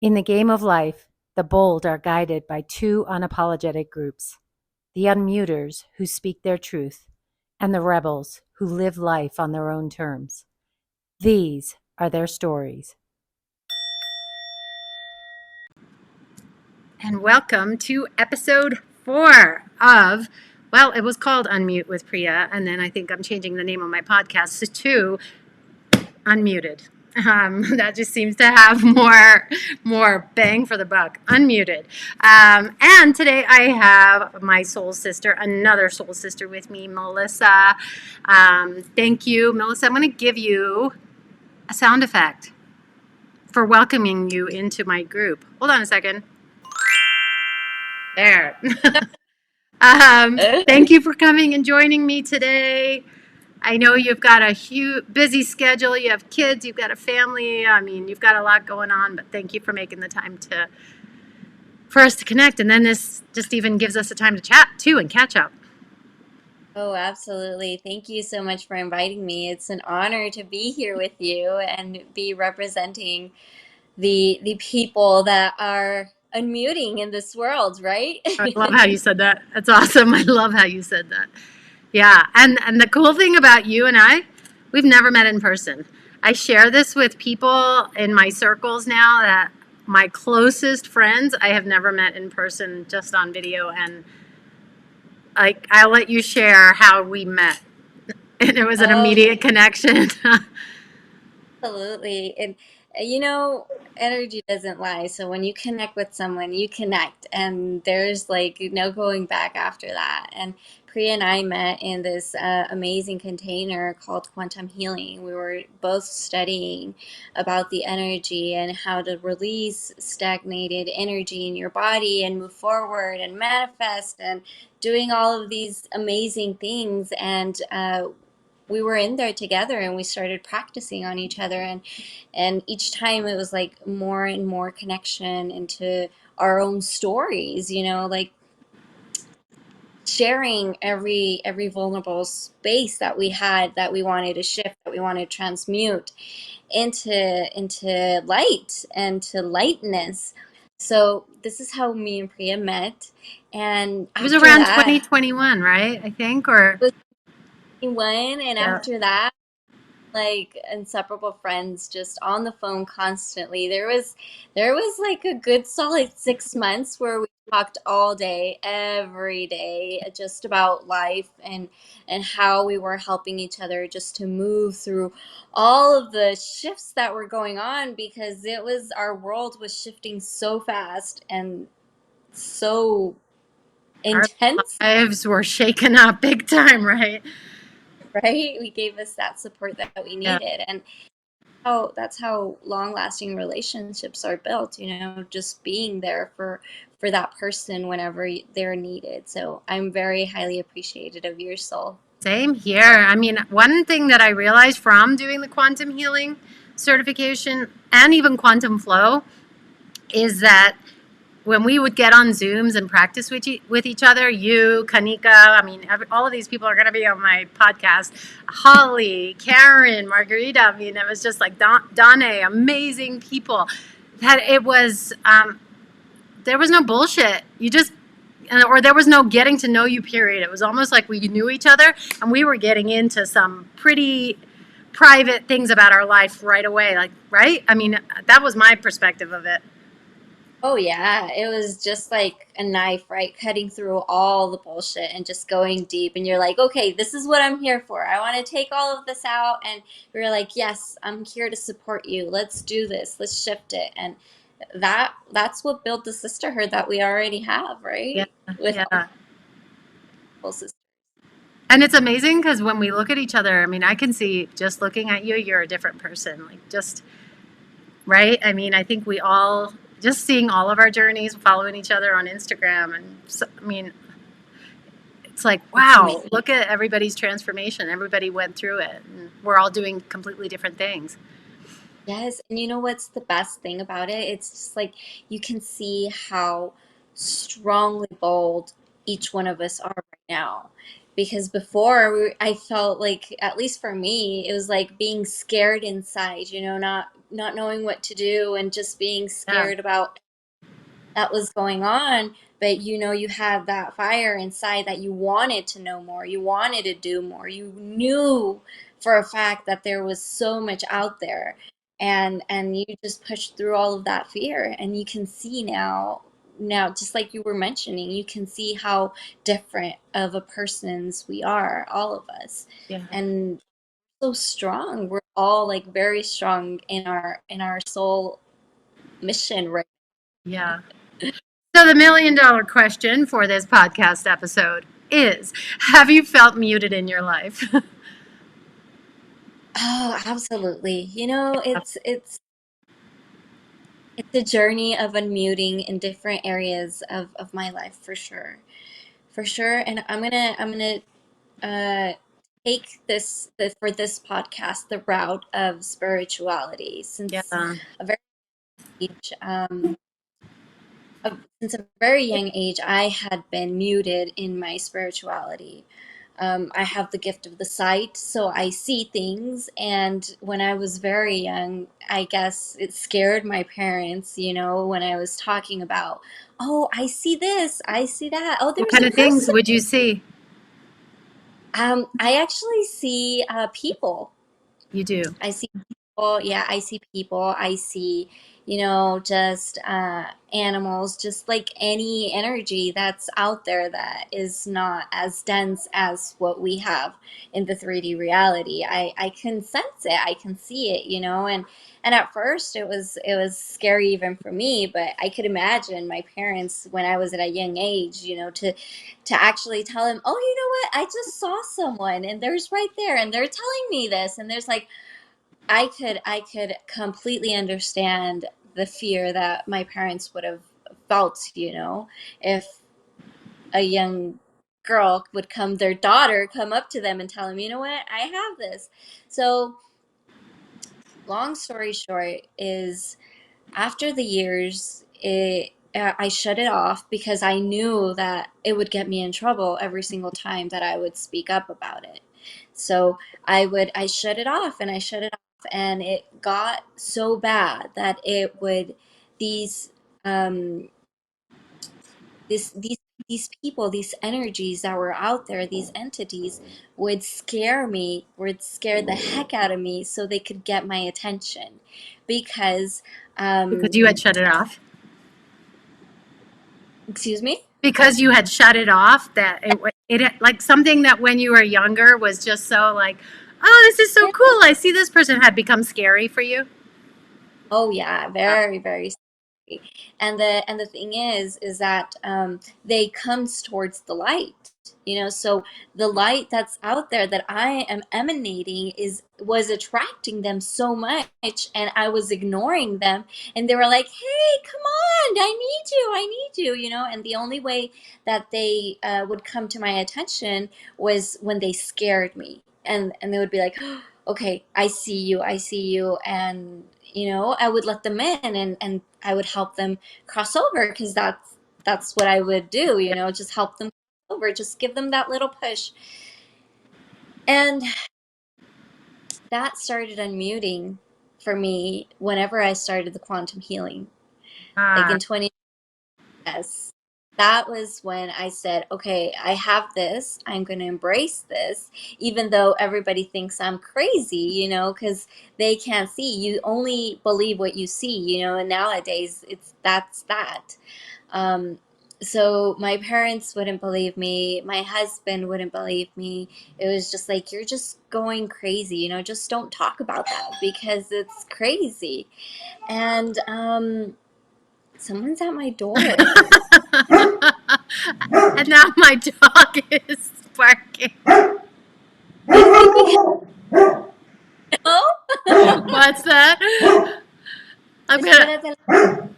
In the game of life, the bold are guided by two unapologetic groups: the unmuters who speak their truth, and the rebels who live life on their own terms. These are their stories. And welcome to episode 4 of, well, it was called Unmute with Priya, and then I think I'm changing the name of my podcast to Unmuted. That just seems to have more bang for the buck. Unmuted. And today I have my soul sister, another soul sister with me, Melissa. Thank you, Melissa. I'm going to give you a sound effect for welcoming you into my group. Hold on a second. There. Thank you for coming and joining me today. I know you've got a huge, busy schedule. You have kids, you've got a family. I mean, you've got a lot going on, but thank you for making the time for us to connect. And then this just even gives us a time to chat too and catch up. Oh, absolutely. Thank you so much for inviting me. It's an honor to be here with you and be representing the people that are unmuting in this world, right? I love how you said that. That's awesome. I love how you said that. Yeah. And the cool thing about you and I, we've never met in person. I share this with people in my circles now that my closest friends I have never met in person, just on video. And I'll let you share how we met. And it was an Oh, immediate connection. absolutely. And energy doesn't lie. So when you connect with someone, you connect, and there's like no going back after that. And Priya and I met in this amazing container called quantum healing. We were both studying about the energy and how to release stagnated energy in your body and move forward and manifest and doing all of these amazing things. And we were in there together and we started practicing on each other, and each time it was like more and more connection into our own stories, like sharing every vulnerable space that we had, that we wanted to shift, that we wanted to transmute into light and to lightness. So this is how me and Priya met. And It was after around that, 2021, right? I think, or it was 21, and yeah. after that, like inseparable friends, just on the phone constantly. There was like a good solid 6 months where we talked all day, every day, just about life and how we were helping each other just to move through all of the shifts that were going on, because it was, our world was shifting so fast and so Our intense. lives were shaken up big time, right? Right? We gave us that support that we Yeah. needed. And that's how long-lasting relationships are built, just being there for that person whenever they're needed. So I'm very highly appreciative of your soul. Same here. I mean, one thing that I realized from doing the quantum healing certification and even quantum flow is that when we would get on Zooms and practice with each other, you, Kanika, I mean, all of these people are going to be on my podcast. Holly, Karen, Margarita. I mean, it was just like Donna, amazing people. That it was, there was no bullshit. You just, or there was no getting to know you, period. It was almost like we knew each other and we were getting into some pretty private things about our life right away. Like, right? I mean, that was my perspective of it. Oh yeah, it was just like a knife, right? Cutting through all the bullshit and just going deep. And you're like, okay, this is what I'm here for. I want to take all of this out. And you're like, yes, I'm here to support you. Let's do this. Let's shift it. And that's what built the sisterhood that we already have, Yeah. right? With all Yeah. the sisters. And it's amazing because when we look at each other, I mean, I can see just looking at you, you're a different person. Like, just, right? I mean, I think we all, just seeing all of our journeys, following each other on Instagram. And so, I mean, it's like, It's amazing. wow, look at everybody's transformation. Everybody went through it. And we're all doing completely different things. Yes, and you know what's the best thing about it? It's just like you can see how strongly bold each one of us are right now. Because before, I felt like, at least for me, it was like being scared inside, not not knowing what to do and just being Yeah. scared about that was going on. But you had that fire inside that you wanted to know more, you wanted to do more, you knew for a fact that there was so much out there, and you just pushed through all of that fear. And you can see now, just like you were mentioning, you can see how different of a persons we are, all of us. Yeah. And so strong, we're all like very strong in our soul mission, right? Yeah. So the $1 million question for this podcast episode is, have you felt muted in your life? Oh, absolutely. It's a journey of unmuting in different areas of my life, for sure. For sure. And I'm gonna uh take for this podcast the route of spirituality, since Yeah. a very age, since a very young age, I had been muted in my spirituality. I have the gift of the sight, so I see things. And when I was very young, I guess it scared my parents, when I was talking about, oh, I see this, I see that. Oh, What there's kind a of things person. would you see? I actually see people. You do. I see people. Yeah, I see people. I see, just animals, just like any energy that's out there that is not as dense as what we have in the 3D reality. I can sense it. I can see it, and at first it was scary even for me, but I could imagine my parents when I was at a young age, to actually tell him, oh, you know what? I just saw someone and there's right there and they're telling me this, and there's like I could completely understand the fear that my parents would have felt, if a young girl would come, their daughter come up to them and tell them, you know what, I have this. So, long story short is, after the years, I shut it off because I knew that it would get me in trouble every single time that I would speak up about it. So I shut it off and I shut it off, and it got so bad that it would these um this these people, these energies that were out there, these entities would scare me, would scare the heck out of me so they could get my attention. Because Because um you had shut it off. excuse me. Because you had shut it off, that it like something that when you were younger was just so like, oh, this is so Yeah. cool. I see this person, had become scary for you. Oh yeah, very, very scary. And the thing is that they comes towards the light. So the light that's out there that I am emanating was attracting them so much, and I was ignoring them, and they were like, "Hey, come on, I need you, I need you," and the only way that they would come to my attention was when they scared me, and they would be like, okay, I see you, I see you. And I would let them in, and I would help them cross over, because that's what I would do, just help them cross over, just give them that little push. And that started unmuting for me whenever I started the quantum healing, like Ah, in 20. Yes. That was when I said, okay, I have this. I'm going to embrace this, even though everybody thinks I'm crazy, because they can't see. You only believe what you see, and nowadays that's that. Um, so my parents wouldn't believe me. My husband wouldn't believe me. It was just like, you're just going crazy, just don't talk about that because it's crazy. And someone's at my door. and now my dog is barking. Is he? No? What's that? I'm gonna. Espérate.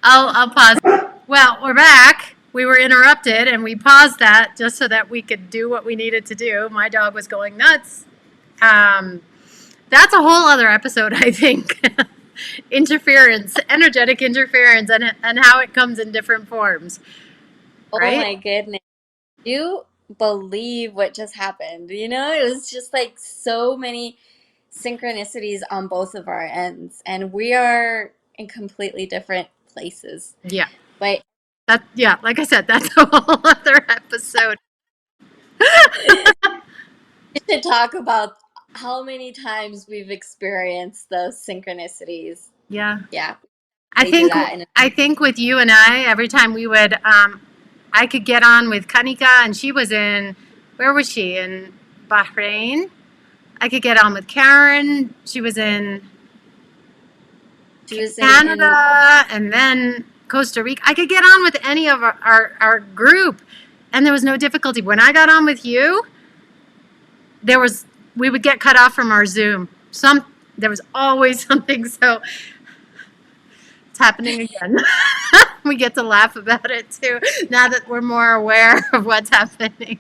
I'll pause. Well, we're back. We were interrupted, and we paused that just so that we could do what we needed to do. My dog was going nuts. Um, that's a whole other episode, I think. Interference, energetic interference, and how it comes in different forms, Oh right? my goodness. You believe what just happened? It was just like so many. synchronicities on both of our ends, and we are in completely different places. Yeah. But Yeah, like I said, that's a whole other episode. we should talk about how many times we've experienced those synchronicities. Yeah. Yeah, I they do think that. And I think with you and I, every time we would, I could get on with Kanika, and she was in, where was she? In Bahrain. I could get on with Karen. She was in she was in Canada, and then Costa Rica. I could get on with any of our group, and there was no difficulty. When I got on with you, there was we would get cut off from our Zoom. There was always something. So it's happening again. We get to laugh about it too now that we're more aware of what's happening.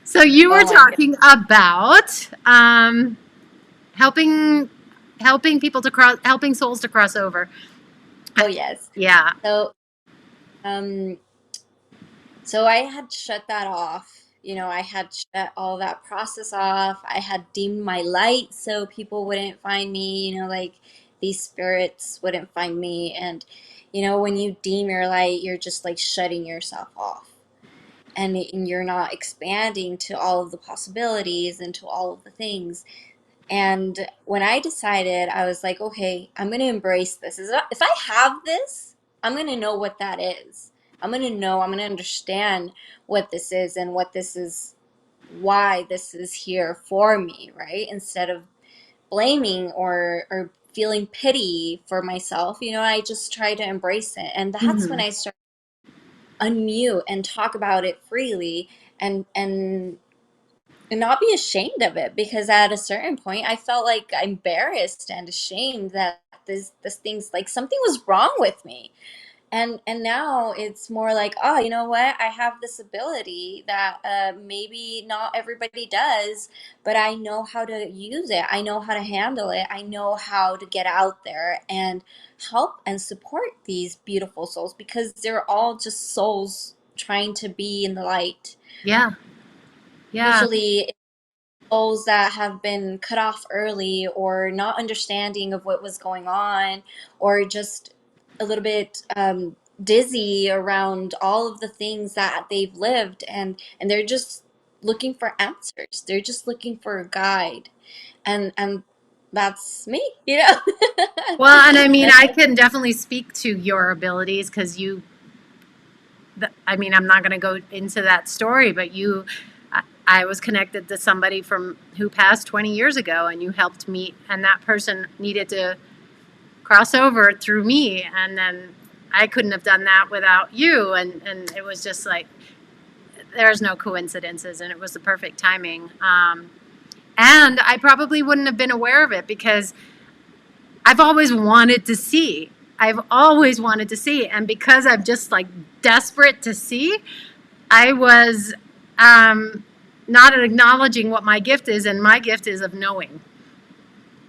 So you were oh my god. talking about helping people to helping souls to cross over. Oh yes. Yeah. So um so I had shut that off. I had shut all that process off. I had dimmed my light so people wouldn't find me, like these spirits wouldn't find me. And when you dim your light, you're just like shutting yourself off. And you're not expanding to all of the possibilities and to all of the things. And when I decided, I was like, okay, I'm going to embrace this. If I have this, I'm going to know what that is. I'm going to know, I'm going to understand what this is and what this is, why this is here for me, right? Instead of blaming or feeling pity for myself, I just try to embrace it. And that's when Hmm. I start to unmute and talk about it freely and not be ashamed of it, because at a certain point I felt like embarrassed and ashamed that this thing's like something was wrong with me. And now it's more like, oh, you know what, I have this ability that maybe not everybody does, but I know how to use it, I know how to handle it, I know how to get out there and help and support these beautiful souls, because they're all just souls trying to be in the light. Yeah. Yeah. Usually souls that have been cut off early or not understanding of what was going on, or just a little bit dizzy around all of the things that they've lived, and they're just looking for answers, they're just looking for a guide. And that's me. Well, and I mean, I can definitely speak to your abilities because I mean, I'm not going to go into that story, but I was connected to somebody from who passed 20 years ago, and you helped me, and that person needed to cross over through me, and then I couldn't have done that without you, and it was just like there's no coincidences, and it was the perfect timing. And I probably wouldn't have been aware of it because I've always wanted to see. I've always wanted to see. And because I'm just like desperate to see, I was not acknowledging what my gift is. And my gift is of knowing,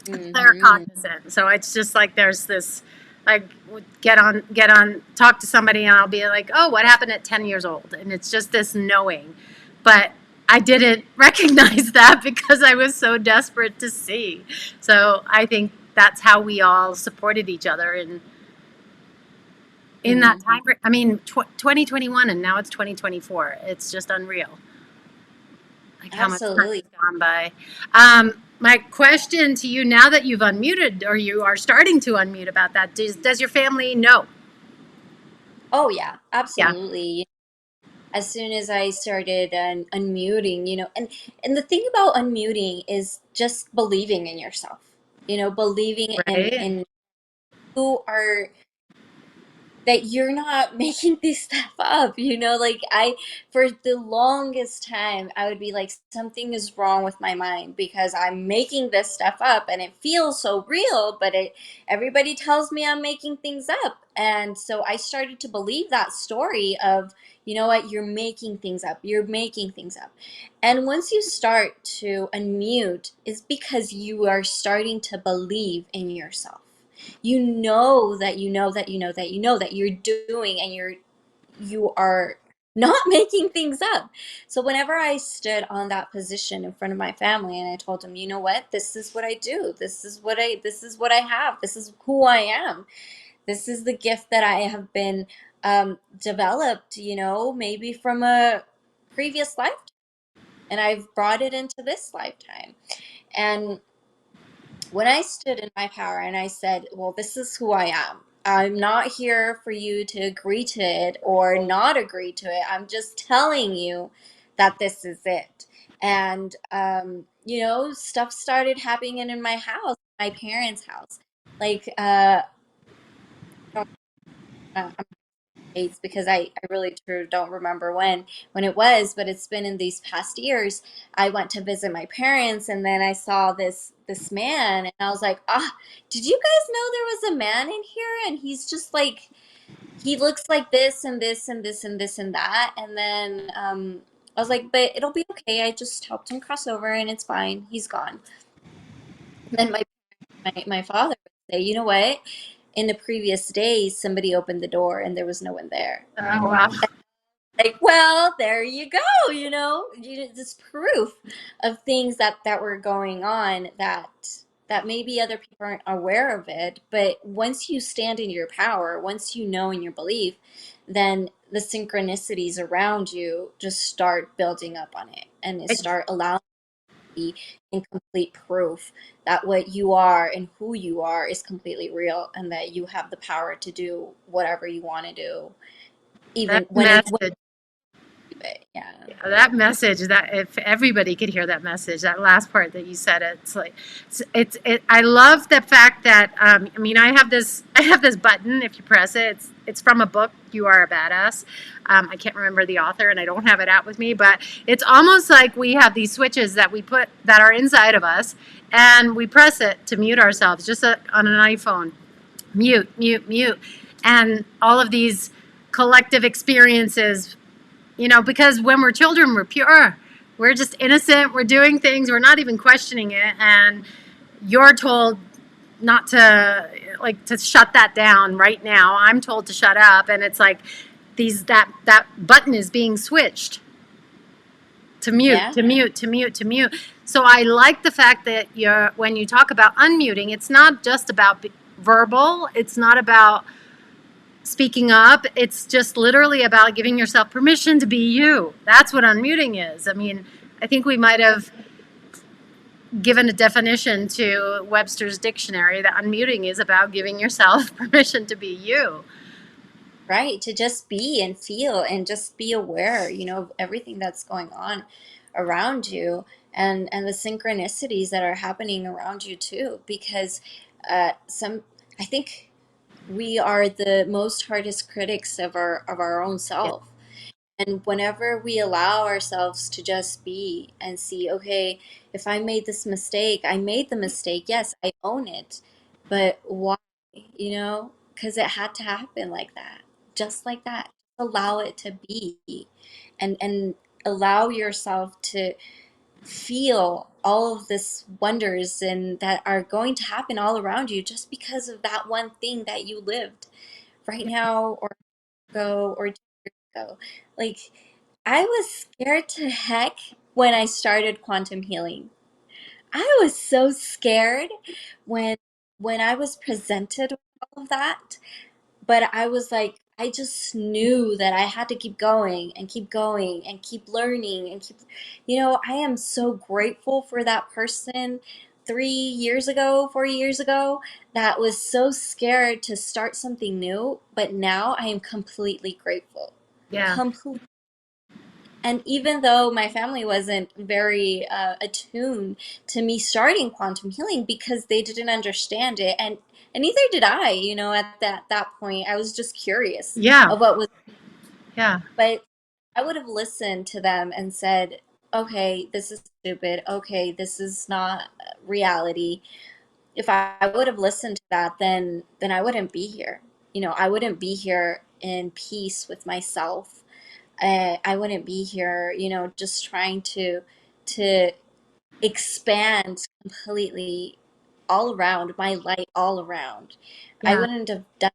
Hmm. claircognizant. So it's just like there's this, like, get on, talk to somebody, and I'll be like, oh, what happened at 10 years old? And it's just this knowing. But I didn't recognize that because I was so desperate to see. So I think that's how we all supported each other in that Hmm. time. I mean, 2021, and now it's 2024. It's just unreal. Like how much time Absolutely. has gone by. My question to you, now that you've unmuted or you are starting to unmute about that, does your family know? Oh yeah, Yeah. absolutely. As soon as I started unmuting, and the thing about unmuting is just believing in yourself, believing in Right. in who are, that you're not making this stuff up, like I for the longest time I would be like, something is wrong with my mind because I'm making this stuff up and it feels so real, but everybody tells me I'm making things up. And so I started to believe that story of, you know what, you're making things up, you're making things up. And once you start to unmute, is because you are starting to believe in yourself. You know that you know that you know that you know that you're doing, and you are not making things up. So whenever I stood on that position in front of my family and I told them, you know what, this is what I do. This is what I have. This is who I am. This is the gift that I have been developed, maybe from a previous lifetime, and I've brought it into this lifetime. And when I stood in my power and I said, well, this is who I am. I'm not here for you to agree to it or not agree to it. I'm just telling you that this is it. And, stuff started happening in my house, my parents' house. Like, I'm dates because I really true don't remember when it was, but it's been in these past years. I went to visit my parents and then I saw this man and I was like, ah, did you guys know there was a man in here? And he's just like he looks like this and this and this and this and that. And then I was like, but it'll be okay. I just helped him cross over and it's fine. He's gone. And then my father would say, you know what? In the previous days, somebody opened the door and there was no one there. Oh, wow. Like, well, there you go, this proof of things that were going on that maybe other people aren't aware of it, but once you stand in your power, once you know in your belief, then the synchronicities around you just start building up on it and it Ex- start allowing you to be in complete proof that what you are and who you are is completely real and that you have the power to do whatever you want to do, That even when message. it. Yeah. That message, that if everybody could hear that message, that last part that you said, it's like I love the fact that I mean, I have this button. If you press it, it's from a book, You Are a Badass. I can't remember the author and I don't have it out with me, but it's almost like we have these switches that we put that are inside of us and we press it to mute ourselves, just on an iPhone. Mute, mute, mute. And all of these collective experiences, because when we're children, we're pure. We're just innocent. We're doing things. We're not even questioning it. And you're told not to, like, to shut that down right now. I'm told to shut up. And it's like that button is being switched to mute, Yeah. to mute, to mute, to mute. So I like the fact that when you talk about unmuting, it's not just about verbal. It's not about speaking up. It's just literally about giving yourself permission to be you. That's what unmuting is. I mean, I think we might have given a definition to Webster's dictionary that unmuting is about giving yourself permission to be you. Right. To just be and feel and just be aware, of everything that's going on around you and the synchronicities that are happening around you too. Because I think we are the most hardest critics of our own Yeah. self. And whenever we allow ourselves to just be and see, okay, if I made this mistake, I made the mistake. Yes, I own it. But why? Because it had to happen like that, just like that. Allow it to be and allow yourself to feel all of this wonders and that are going to happen all around you just because of that one thing that you lived right now or ago or 2 years ago. Like, I was scared to heck when I started quantum healing. I was so scared when when I was presented with all of that, but I was like, I just knew that I had to keep going and keep going and keep learning and keep, I am so grateful for that person 3 years ago, 4 years ago, that was so scared to start something new, but now I am completely grateful. Yeah. Completely. And even though my family wasn't very attuned to me starting quantum healing because they didn't understand it, and neither did I, at that point. I was just curious Yeah. of what was, Yeah. but I would have listened to them and said, okay, this is stupid. Okay, this is not reality. If I would have listened to that, then I wouldn't be here. I wouldn't be here in peace with myself. I wouldn't be here, just trying to expand completely all around my light all around. I Yeah. wouldn't have done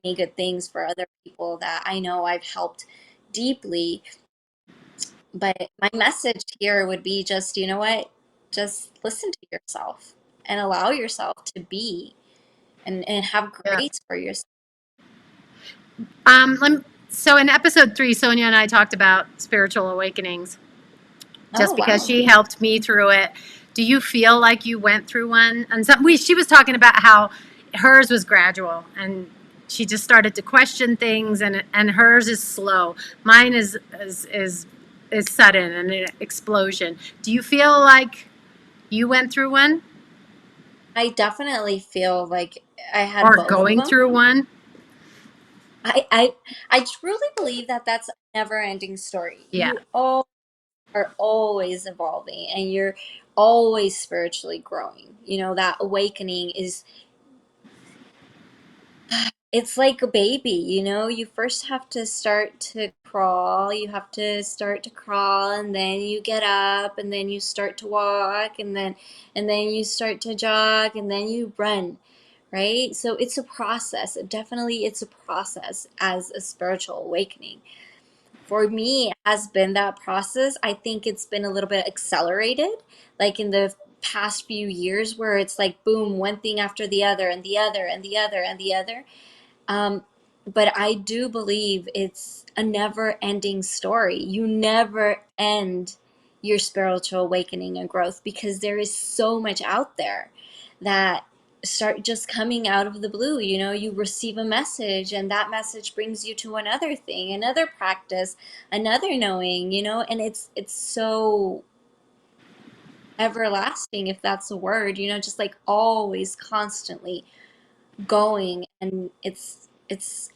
any good things for other people that I know I've helped deeply. But my message here would be just, you know what? Just listen to yourself and allow yourself to be and have Yeah. grace for yourself. So in episode 3, Sonia and I talked about spiritual awakenings Oh, just because wow. she helped me through it. Do you feel like you went through one? And she was talking about how hers was gradual and she just started to question things, and hers is slow. Mine is sudden and an explosion. Do you feel like you went through one I definitely feel like I had or both of going them. through one? I I, I truly believe that that's a never-ending story. Yeah. You all are always evolving and you're always spiritually growing. You know, that awakening is it's like a baby, you know, you first have to start to crawl, you have to start to crawl and then you get up and then you start to walk and then you start to jog and then you run, right? So it's a process. Definitely it's a process as a spiritual awakening. For me, it has been that process. I think it's been a little bit accelerated, like in the past few years where it's like boom, one thing after the other and the other and the other and the other. um, but I do believe it's a never ending story. You never end your spiritual awakening and growth because there is so much out there that start just coming out of the blue. You know, you receive a message and that message brings you to another thing, another practice, another knowing, you know, and it's so everlasting, if that's a word, you know, just like always constantly going, and it's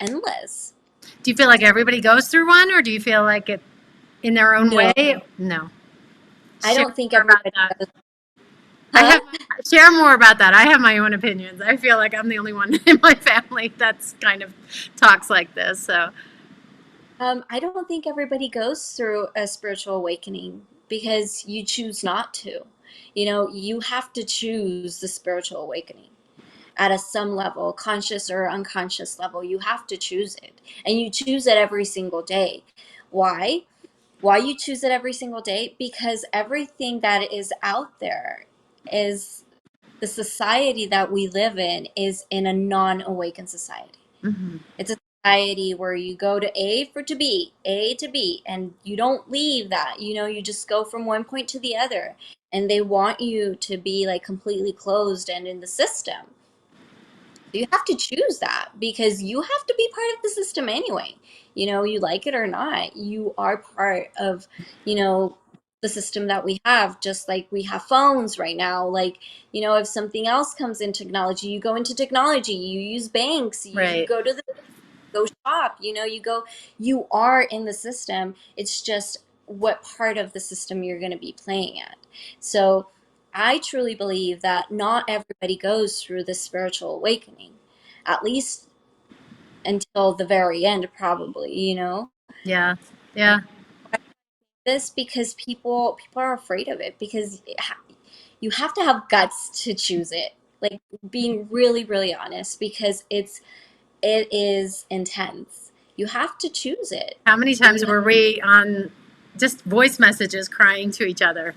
endless. Do you feel like everybody goes through one, or do you feel like it in their own No, way? No. I Share don't think more about everybody that. goes, I huh? have Share more about that. I have my own opinions. I feel like I'm the only one in my family that's kind of talks like this. So I don't think everybody goes through a spiritual awakening because you choose not to. You know, you have to choose the spiritual awakening at a some level, conscious or unconscious level. You have to choose it, and you choose it every single day. Why? Why you choose it every single day? Because everything that is out there is the society that we live in is in a non-awakened society. mm-hmm. It's a society where you go to A for to B, A to B, and you don't leave that. You know, you just go from one point to the other. And they want you to be like completely closed and in the system. You have to choose that because you have to be part of the system anyway. You know, you like it or not, you are part of, you know, the system that we have, just like we have phones right now. Like, you know, if something else comes in technology, you go into technology, you use banks, you Right. go to the go shop, you know, you go, you are in the system. It's just what part of the system you're going to be playing at. So I truly believe that not everybody goes through the spiritual awakening, at least until the very end, probably, you know. Yeah. Yeah. This because people are afraid of it because you have to have guts to choose it. Like being really, really honest, because it is intense. You have to choose it. How many And times you were we on just voice messages crying to each other,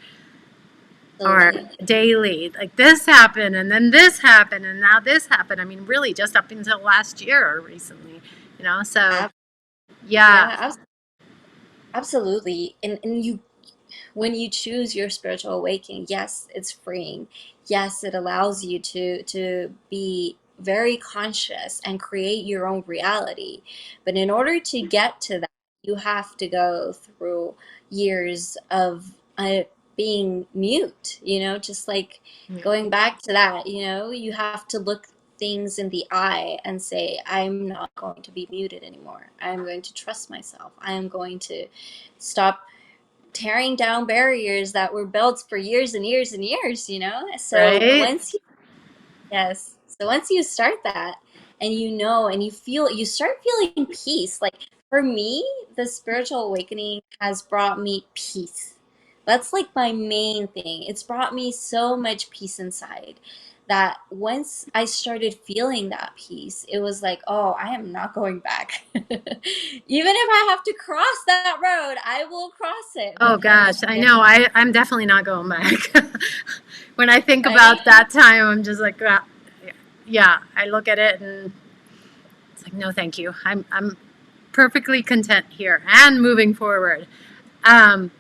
or absolutely, daily, like this happened and then this happened and now this happened? I mean, really, just up until last year or recently, you know. So ab- yeah. yeah, absolutely. And you, when you choose your spiritual awakening, yes, it's freeing. Yes, it allows you to be very conscious and create your own reality. But in order to get to that, you have to go through years of being mute, you know, just like going back to that, you know, you have to look things in the eye and say, I'm not going to be muted anymore. I'm going to trust myself. I am going to stop tearing down barriers that were built for years and years and years, you know? So Right. once you, yes, so once you start that and you know and you feel, you start feeling peace. Like for me, the spiritual awakening has brought me peace. That's like my main thing. It's brought me so much peace inside that once I started feeling that peace, it was like, oh, I am not going back. Even if I have to cross that road, I will cross it Oh because gosh, I know. I'm definitely not going back. When I think right? about that time, I'm just like, ah, yeah. I look at it and it's like, no, thank you. I'm perfectly content here and moving forward. Um,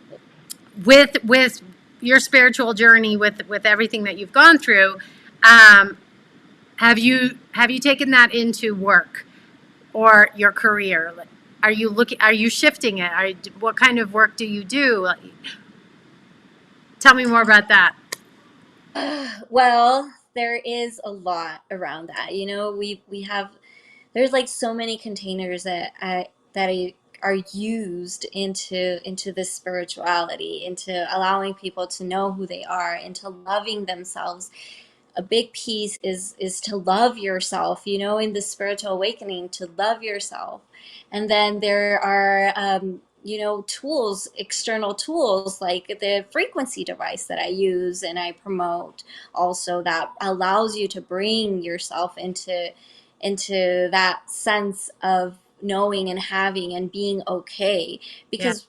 with your spiritual journey, with everything that you've gone through, um, have you taken that into work or your career? Are you looking? Are you shifting it? What kind of work do you do? Tell me more about that. Well, there is a lot around that. You know, we have there's like so many containers that are used into this spirituality, into allowing people to know who they are, into loving themselves. A big piece is to love yourself, you know, in the spiritual awakening, to love yourself. And then there are you know, tools, external tools like the frequency device that I use and I promote also, that allows you to bring yourself into that sense of knowing and having and being okay, Yeah. because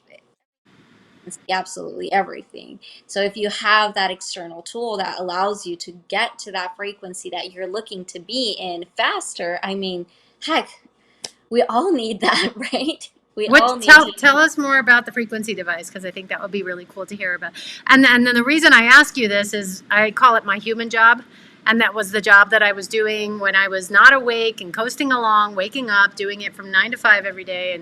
it's absolutely everything. So if you have that external tool that allows you to get to that frequency that you're looking to be in faster, I mean, heck, we all need that, right? We all What need to. tell us more about the frequency device because I think that would be really cool to hear about. And then the reason I ask you this is I call it my human job, and that was the job that I was doing when I was not awake and coasting along, waking up, doing it from 9 to 5 every day,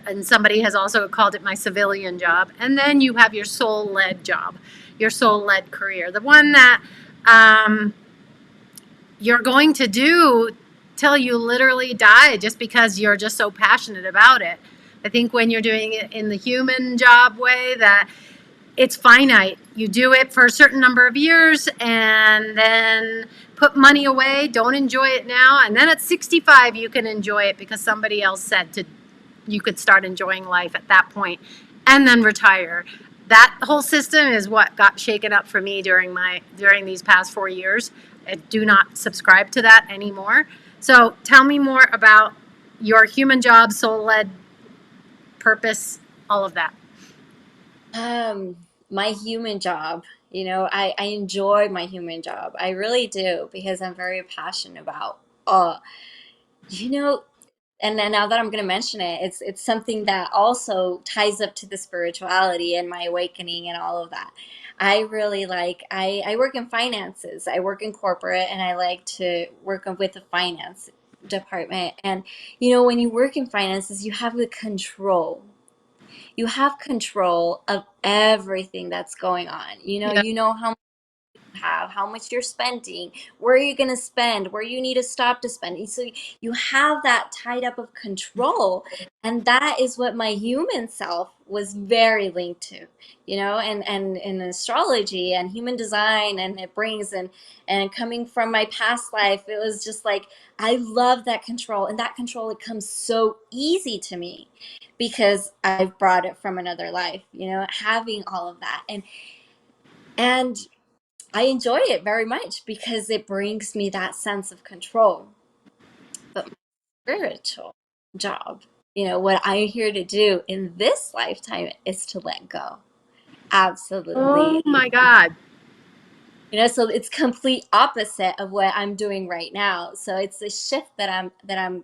and somebody has also called it my civilian job. And then you have your soul led job, your soul led career, the one that um, you're going to do till you literally die just because you're just so passionate about it. I think when you're doing it in the human job way, that it's finite. You do it for a certain number of years and then put money away, don't enjoy it now, and then at 65 you can enjoy it because somebody else said to you could start enjoying life at that point and then retire. That whole system is what got shaken up for me during these past 4 years. I do not subscribe to that anymore. So tell me more about your human job, soul led purpose, all of that. um my human job, you know, I enjoy my human job. I really do, because I'm very passionate about you know, and then now that I'm going to mention it, it's something that also ties up to the spirituality and my awakening and all of that. I really like, I work in finances. I work in corporate, and I like to work with the finance department. And you know, when you work in finances, you have the control. You have control of everything that's going on. Yeah. You know how have, how much you're spending, where are you going to spend, where you need to stop to spend. So you have that tied up of control. And that is what my human self was very linked to, you know, and in astrology and human design, and it brings, and coming from my past life, it was just like, I love that control. And that control, it comes so easy to me because I've brought it from another life, you know, having all of that. And I enjoy it very much because it brings me that sense of control. But my spiritual job, you know, what I'm here to do in this lifetime is to let go. Oh Absolutely. my God. You know, so it's complete opposite of what I'm doing right now. So it's a shift that I'm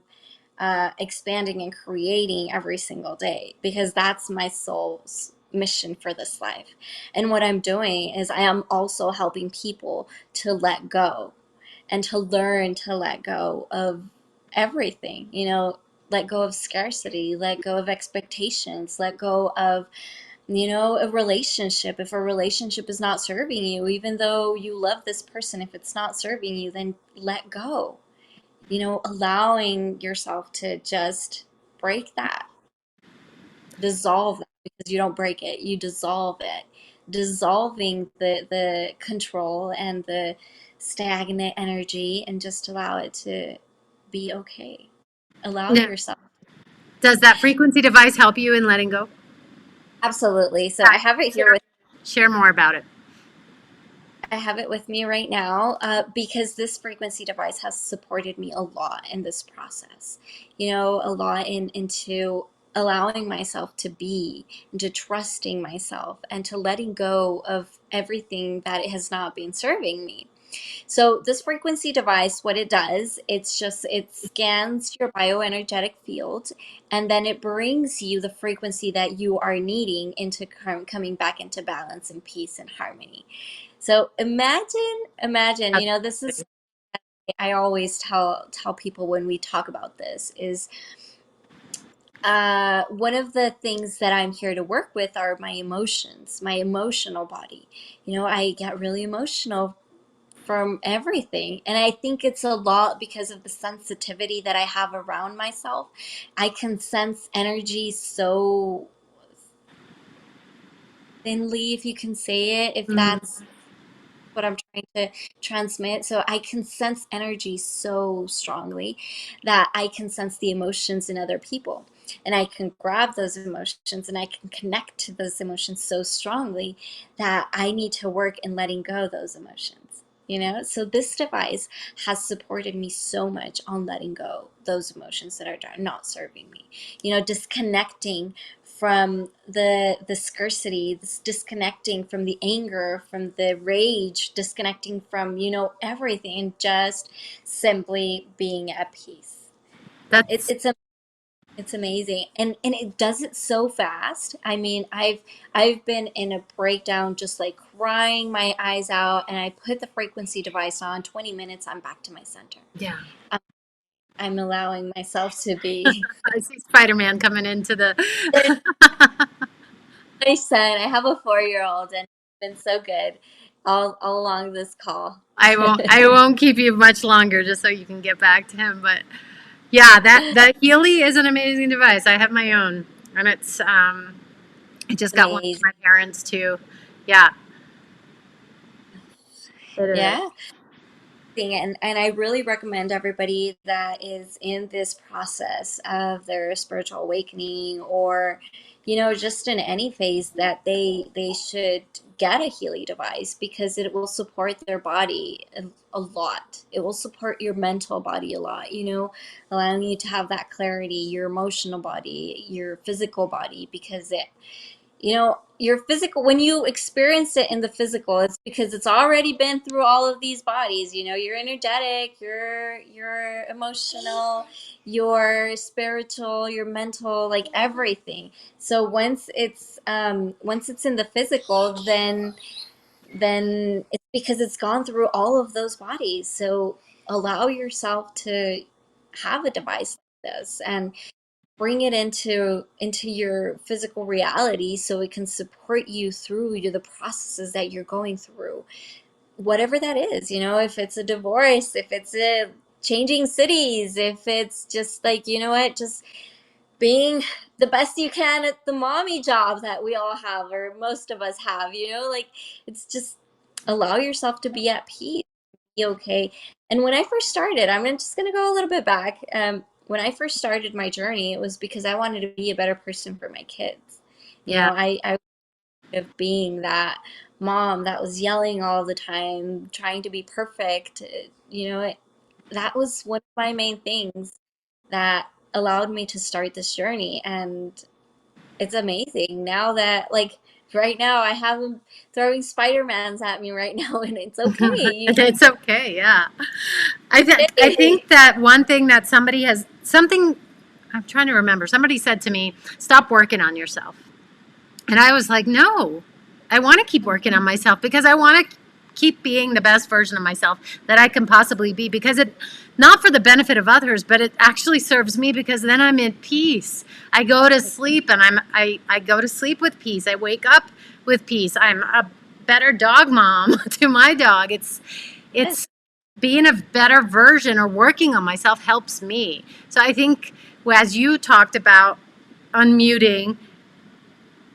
expanding and creating every single day, because that's my soul's mission for this life. And what I'm doing is I am also helping people to let go and to learn to let go of everything, you know, let go of scarcity, let go of expectations, let go of, you know, a relationship. If a relationship is not serving you, even though you love this person, if it's not serving you, then let go. You know, allowing yourself to just break that, dissolve that, because you don't break it, you dissolve it. Dissolving the control and the stagnant energy, and just allow it to be okay. Allow Now, yourself. does that frequency device help you in letting go? Absolutely. So I have it here Share, with share more about it. I have it with me right now because this frequency device has supported me a lot in this process. You know, a lot into allowing myself to be, into trusting myself, and to letting go of everything that it has not been serving me. So this frequency device, what it does, it scans your bioenergetic field, and then it brings you the frequency that you are needing into coming back into balance and peace and harmony. So imagine, you know, this is I always tell people when we talk about this is one of the things that I'm here to work with are my emotions, my emotional body. You know, I get really emotional from everything. And I think it's a lot because of the sensitivity that I have around myself. I can sense energy so thinly, if you can say it, if Mm, that's what I'm trying to transmit. So I can sense energy so strongly that I can sense the emotions in other people. And I can grab those emotions and I can connect to those emotions so strongly that I need to work in letting go of those emotions. You know, so this device has supported me so much on letting go those emotions that are not serving me. You know, disconnecting from the scarcity, this disconnecting from the anger, from the rage, disconnecting from, you know, everything, and just simply being at peace. It, that's it's a it's amazing, and it does it so fast. I mean, I've been in a breakdown, just like crying my eyes out, and I put the frequency device on. 20 minutes, I'm back to my center. yeah. I'm allowing myself to be. I see Spider-Man coming into the. My son, I have a 4-year old, and it's been so good all along this call. I won't keep you much longer just so you can get back to him. But yeah, that Healy is an amazing device. I have my own, and I just got one Amazing. for my parents too. Yeah, it is. Yeah. And I really recommend everybody that is in this process of their spiritual awakening, or, you know, just in any phase, that they should get a Healy device because it will support their body a lot. It will support your mental body a lot, you know, allowing you to have that clarity, your emotional body, your physical body, because it, you know, your physical, when you experience it in the physical, it's because it's already been through all of these bodies. You know, you're energetic, you're emotional, you're spiritual, you're mental, like everything. So once it's in the physical, then it's because it's gone through all of those bodies. So allow yourself to have a device like this and bring it into your physical reality so it can support you through the processes that you're going through, whatever that is. You know, if it's a divorce, if it's a changing cities, if it's just like, you know what, just being the best you can at the mommy job that we all have, or most of us have, you know, like, it's just allow yourself to be at peace, be okay. And when I first started, I'm just going to go a little bit back. When I first started my journey, it was because I wanted to be a better person for my kids. You Yeah, know, I of being that mom that was yelling all the time, trying to be perfect. You know, that was one of my main things that allowed me to start this journey. And it's amazing now that, like, right now I have them throwing Spider-Mans at me right now, and it's okay. it's okay. Yeah, I You think that one thing that somebody has something. I'm trying to remember. Somebody said to me, "Stop working on yourself." And I was like, no, I want to keep working on myself because I want to keep being the best version of myself that I can possibly be, because it, not for the benefit of others, but it actually serves me, because then I'm in peace. I go to sleep and I go to sleep with peace. I wake up with peace. I'm a better dog mom to my dog. It's being a better version or working on myself helps me. So I think, as you talked about unmuting,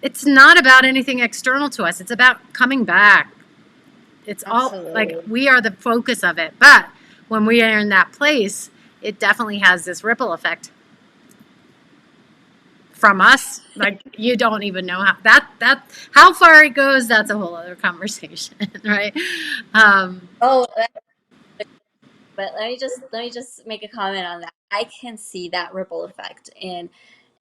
it's not about anything external to us. It's about coming back. It's all like Absolutely. we are the focus of it. But when we are in that place, it definitely has this ripple effect from us. Like you don't even know how far it goes. That's a whole other conversation, right? Um, Oh, but let me just make a comment on that. I can see that ripple effect in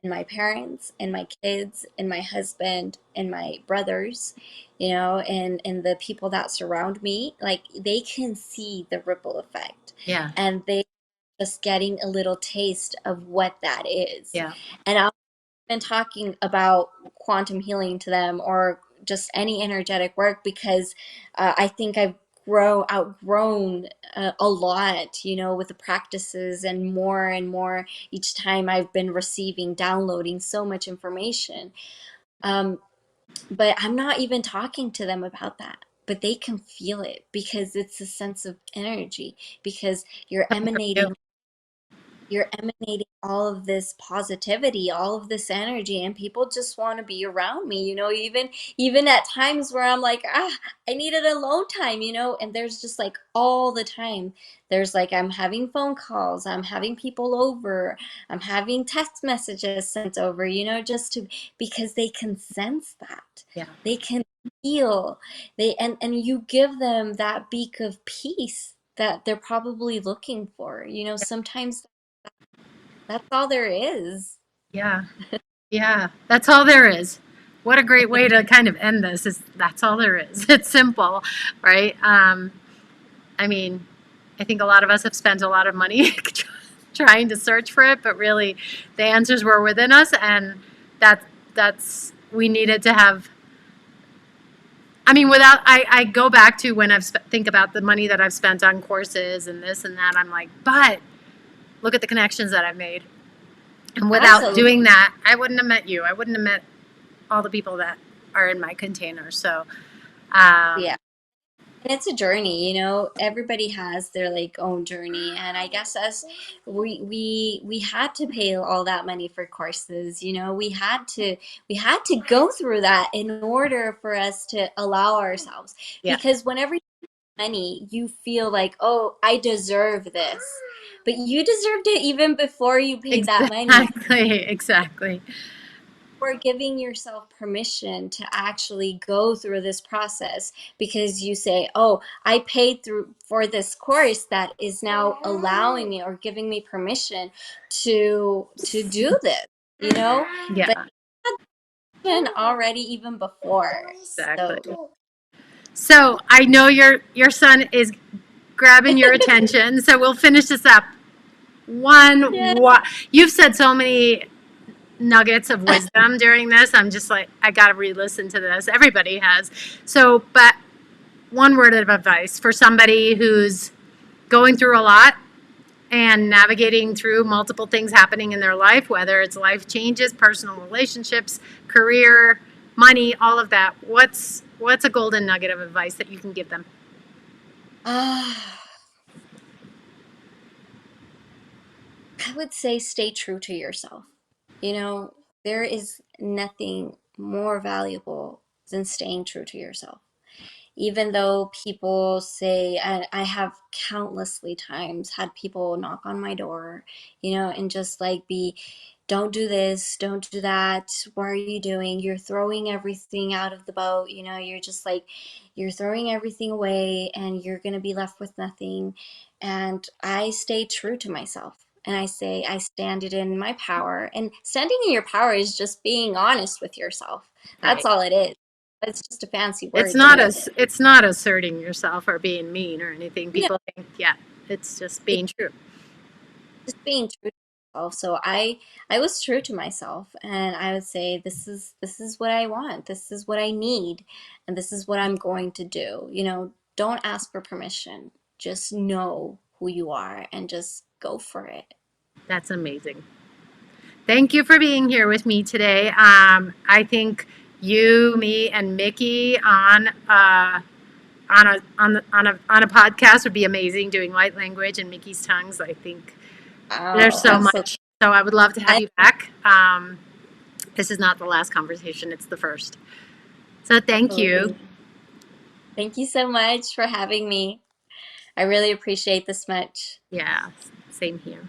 my parents, in my kids, in my husband, in my brothers, and the people that surround me. Like they can see the ripple effect, yeah, and they just getting a little taste of what that is. yeah, And I've been talking about quantum healing to them or just any energetic work because I think I've outgrown a lot, with the practices and more each time I've been receiving, downloading so much information. Um, but I'm not even talking to them about that. But they can feel it because it's a sense of energy, because you're emanating all of this positivity, all of this energy, and people just want to be around me, even at times where I'm like, I needed alone time, and there's just like all the time. There's like I'm having phone calls, I'm having people over, I'm having text messages sent over, just to because they can sense that. yeah, They can feel and you give them that beak of peace that they're probably looking for. Sometimes that's all there is. yeah, yeah. That's all there is. What a great way to kind of end this. Is that's all there is. It's simple, right? I mean, I think a lot of us have spent a lot of money trying to search for it, but really, the answers were within us, and that that's we needed to have. I mean, without I go back to when think about the money that I've spent on courses and this and that. I'm like, but look at the connections that I've made, and without Absolutely. doing that, I wouldn't have met you. I wouldn't have met all the people that are in my container. So, Yeah. um, And it's a journey, everybody has their like own journey. And I guess us we had to pay all that money for courses, we had to go through that in order for us to allow ourselves. yeah, Because whenever you have money, you feel like, oh, I deserve this. But you deserved it even before you paid that money. exactly, exactly. For giving yourself permission to actually go through this process because you say, oh, I paid through for this course that is now allowing me or giving me permission to do this, but Yeah, already even before. exactly. So So I know your son is grabbing your attention. So we'll finish this up. yeah. What you've said so many nuggets of wisdom during this. I'm just like, I got to re-listen to this. Everybody has. So, but one word of advice for somebody who's going through a lot and navigating through multiple things happening in their life, whether it's life changes, personal relationships, career, money, all of that. What's a golden nugget of advice that you can give them? Ah, I would say stay true to yourself. There is nothing more valuable than staying true to yourself. Even though people say, I have countlessly times had people knock on my door, and just like don't do this, don't do that. What are you doing? You're throwing everything out of the boat. You're just like, you're throwing everything away and you're going to be left with nothing. And I stay true to myself. And I say, I stand it in my power. And standing in your power is just being honest with yourself. That's Right. all it is. It's just a fancy It's word to not me. as it's not asserting yourself or being mean or anything. You know, People think, yeah, it's just being true. just being true to myself. So I was true to myself, and I would say this is what I want. This is what I need, and this is what I'm going to do. Don't ask for permission. Just know who you are and just go for it. That's amazing. Thank you for being here with me today. I think you, me, and Mickey on a podcast would be amazing. Doing light language and Mickey's tongues. I think there's Wow, so absolutely. much. So I would love to have I, you back. This is not the last conversation; it's the first. So thank you. absolutely. Thank you so much for having me. I really appreciate this much. Yeah, same here.